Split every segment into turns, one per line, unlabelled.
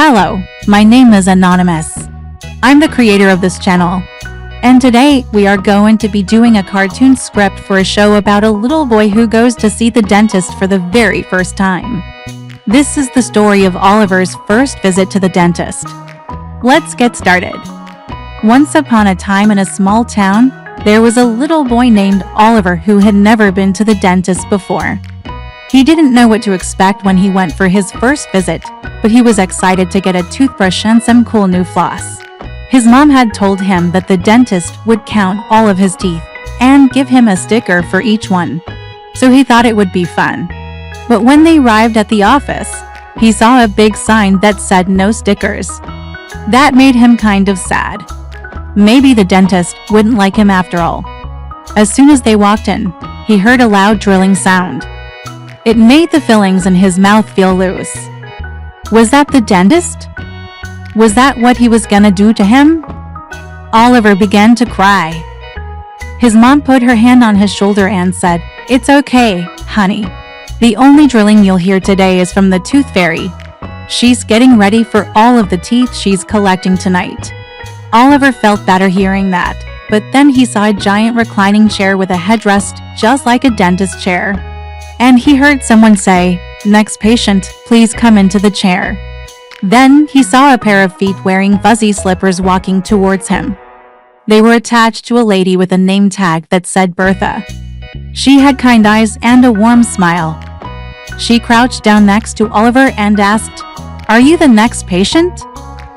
Hello, my name is Anonymous. I'm the creator of this channel. And today, we are going to be doing a cartoon script for a show about a little boy who goes to see the dentist for the very first time. This is the story of Oliver's first visit to the dentist. Let's get started. Once upon a time in a small town, there was a little boy named Oliver who had never been to the dentist before. He didn't know what to expect when he went for his first visit, but he was excited to get a toothbrush and some cool new floss. His mom had told him that the dentist would count all of his teeth and give him a sticker for each one, so he thought it would be fun. But when they arrived at the office, he saw a big sign that said no stickers. That made him kind of sad. Maybe the dentist wouldn't like him after all. As soon as they walked in, he heard a loud drilling sound. It made the fillings in his mouth feel loose. Was that the dentist? Was that what he was gonna do to him? Oliver began to cry. His mom put her hand on his shoulder and said, "It's okay, honey. The only drilling you'll hear today is from the tooth fairy. She's getting ready for all of the teeth she's collecting tonight." Oliver felt better hearing that, but then he saw a giant reclining chair with a headrest just like a dentist chair. And he heard someone say, "Next patient, please come into the chair." Then he saw a pair of feet wearing fuzzy slippers walking towards him. They were attached to a lady with a name tag that said Bertha. She had kind eyes and a warm smile. She crouched down next to Oliver and asked, "Are you the next patient?"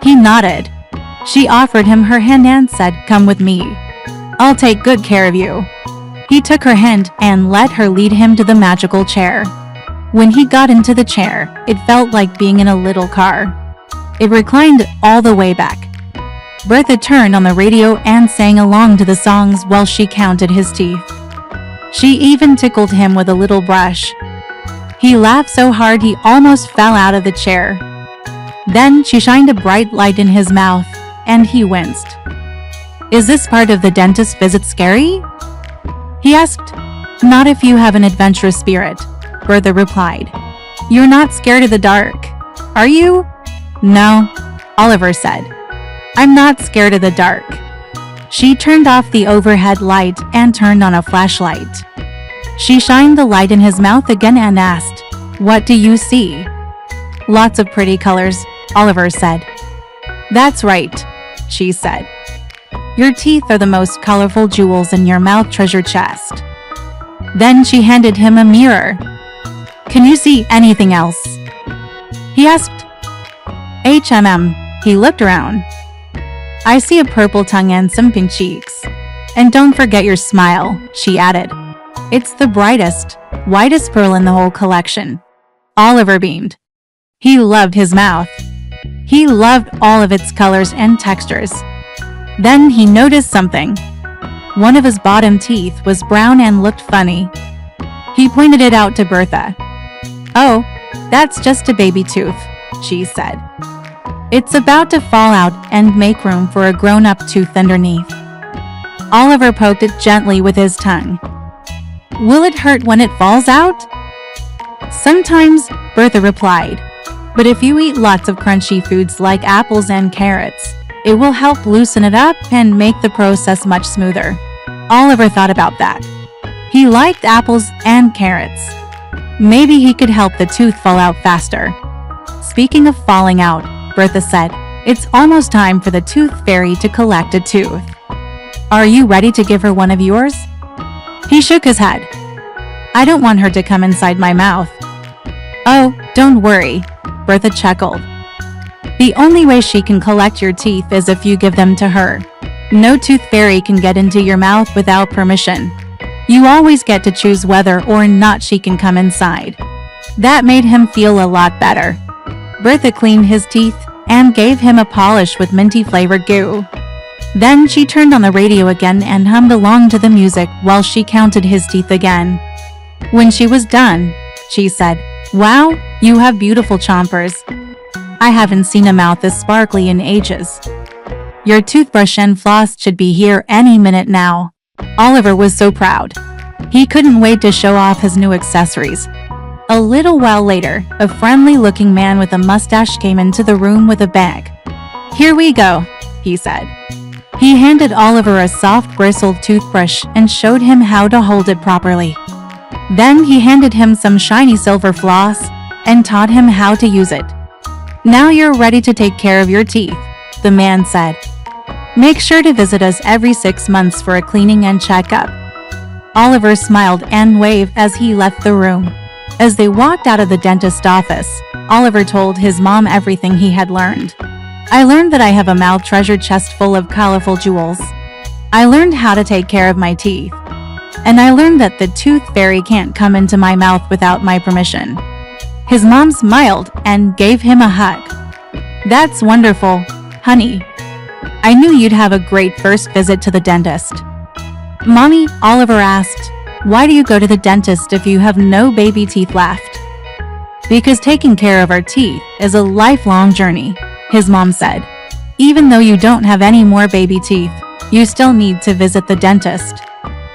He nodded. She offered him her hand and said, "Come with me. I'll take good care of you." He took her hand and let her lead him to the magical chair. When he got into the chair, it felt like being in a little car. It reclined all the way back. Bertha turned on the radio and sang along to the songs while she counted his teeth. She even tickled him with a little brush. He laughed so hard he almost fell out of the chair. Then she shined a bright light in his mouth, and he winced. "Is this part of the dentist visit scary?" he asked. "Not if you have an adventurous spirit," Bertha replied. "You're not scared of the dark, are you?" "No," Oliver said. "I'm not scared of the dark." She turned off the overhead light and turned on a flashlight. She shined the light in his mouth again and asked, "What do you see?" "Lots of pretty colors," Oliver said. "That's right," she said. "Your teeth are the most colorful jewels in your mouth treasure chest." Then she handed him a mirror. "Can you see anything else?" he asked. He looked around. "I see a purple tongue and some pink cheeks. And don't forget your smile," she added. "It's the brightest, whitest pearl in the whole collection." Oliver beamed. He loved his mouth. He loved all of its colors and textures. Then he noticed something. One of his bottom teeth was brown and looked funny. He pointed it out to Bertha. "Oh, that's just a baby tooth," she said. "It's about to fall out and make room for a grown-up tooth underneath." Oliver poked it gently with his tongue. "Will it hurt when it falls out?" "Sometimes," Bertha replied. "But if you eat lots of crunchy foods like apples and carrots, it will help loosen it up and make the process much smoother." Oliver thought about that. He liked apples and carrots. Maybe he could help the tooth fall out faster. "Speaking of falling out," Bertha said, "it's almost time for the tooth fairy to collect a tooth. Are you ready to give her one of yours?" He shook his head. "I don't want her to come inside my mouth." "Oh, don't worry," Bertha chuckled. "The only way she can collect your teeth is if you give them to her. No tooth fairy can get into your mouth without permission. You always get to choose whether or not she can come inside." That made him feel a lot better. Bertha cleaned his teeth and gave him a polish with minty-flavored goo. Then she turned on the radio again and hummed along to the music while she counted his teeth again. When she was done, she said, "Wow, you have beautiful chompers. I haven't seen a mouth this sparkly in ages. Your toothbrush and floss should be here any minute now." Oliver was so proud. He couldn't wait to show off his new accessories. A little while later, a friendly-looking man with a mustache came into the room with a bag. "Here we go," he said. He handed Oliver a soft bristled toothbrush and showed him how to hold it properly. Then he handed him some shiny silver floss and taught him how to use it. "Now you're ready to take care of your teeth," the man said. "Make sure to visit us every 6 months for a cleaning and checkup." Oliver smiled and waved as he left the room. As they walked out of the dentist's office, Oliver told his mom everything he had learned. "I learned that I have a mouth treasure chest full of colorful jewels. I learned how to take care of my teeth. And I learned that the tooth fairy can't come into my mouth without my permission." His mom smiled and gave him a hug. "That's wonderful, honey. I knew you'd have a great first visit to the dentist." "Mommy," Oliver asked, "why do you go to the dentist if you have no baby teeth left?" "Because taking care of our teeth is a lifelong journey," his mom said. "Even though you don't have any more baby teeth, you still need to visit the dentist.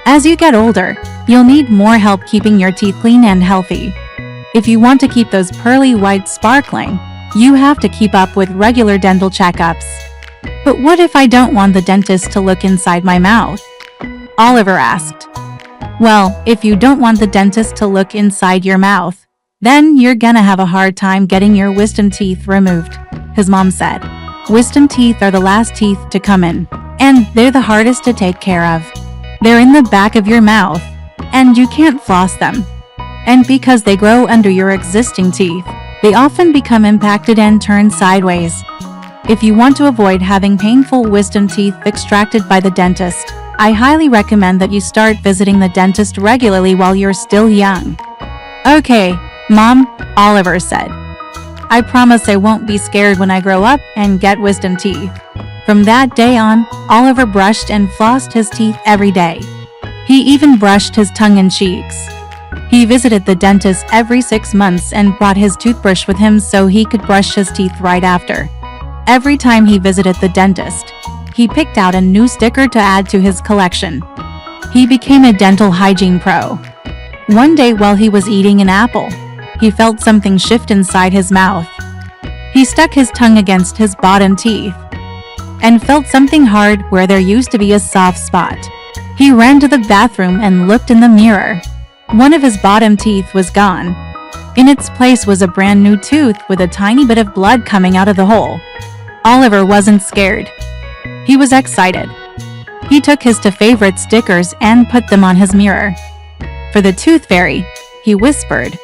As you get older, you'll need more help keeping your teeth clean and healthy. If you want to keep those pearly whites sparkling, you have to keep up with regular dental checkups." "But what if I don't want the dentist to look inside my mouth?" Oliver asked. "Well, if you don't want the dentist to look inside your mouth, then you're gonna have a hard time getting your wisdom teeth removed," his mom said. "Wisdom teeth are the last teeth to come in, and they're the hardest to take care of. They're in the back of your mouth, and you can't floss them. And because they grow under your existing teeth, they often become impacted and turn sideways. If you want to avoid having painful wisdom teeth extracted by the dentist, I highly recommend that you start visiting the dentist regularly while you're still young." "Okay, Mom," Oliver said. "I promise I won't be scared when I grow up and get wisdom teeth." From that day on, Oliver brushed and flossed his teeth every day. He even brushed his tongue and cheeks. He visited the dentist every 6 months and brought his toothbrush with him so he could brush his teeth right after. Every time he visited the dentist, he picked out a new sticker to add to his collection. He became a dental hygiene pro. One day while he was eating an apple, he felt something shift inside his mouth. He stuck his tongue against his bottom teeth and felt something hard where there used to be a soft spot. He ran to the bathroom and looked in the mirror. One of his bottom teeth was gone. In its place was a brand new tooth with a tiny bit of blood coming out of the hole. Oliver wasn't scared. He was excited. He took his two favorite stickers and put them on his mirror. "For the tooth fairy," he whispered.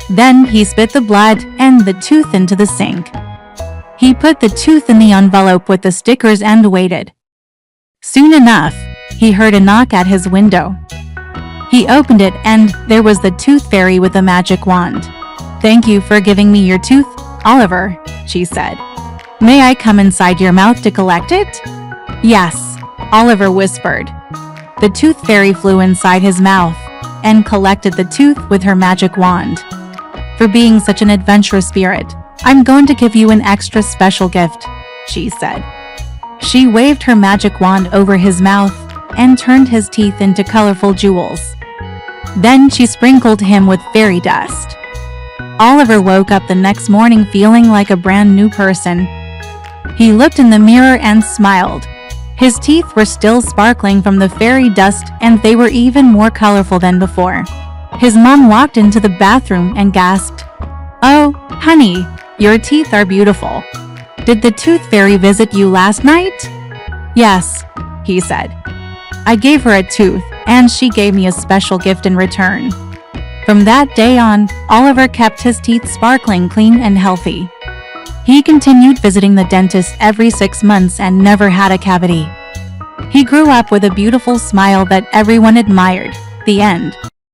Then he spit the blood and the tooth into the sink. He put the tooth in the envelope with the stickers and waited. Soon enough, he heard a knock at his window. He opened it and there was the tooth fairy with a magic wand. "Thank you for giving me your tooth, Oliver," she said. "May I come inside your mouth to collect it?" "Yes," Oliver whispered. The tooth fairy flew inside his mouth and collected the tooth with her magic wand. "For being such an adventurous spirit, I'm going to give you an extra special gift," she said. She waved her magic wand over his mouth and turned his teeth into colorful jewels. Then she sprinkled him with fairy dust. Oliver woke up the next morning feeling like a brand new person. He looked in the mirror and smiled. His teeth were still sparkling from the fairy dust and they were even more colorful than before. His mom walked into the bathroom and gasped, "Oh, honey, your teeth are beautiful. Did the tooth fairy visit you last night?" "Yes," he said. "I gave her a tooth and she gave me a special gift in return." From that day on, Oliver kept his teeth sparkling clean and healthy. He continued visiting the dentist every 6 months and never had a cavity. He grew up with a beautiful smile that everyone admired. The end.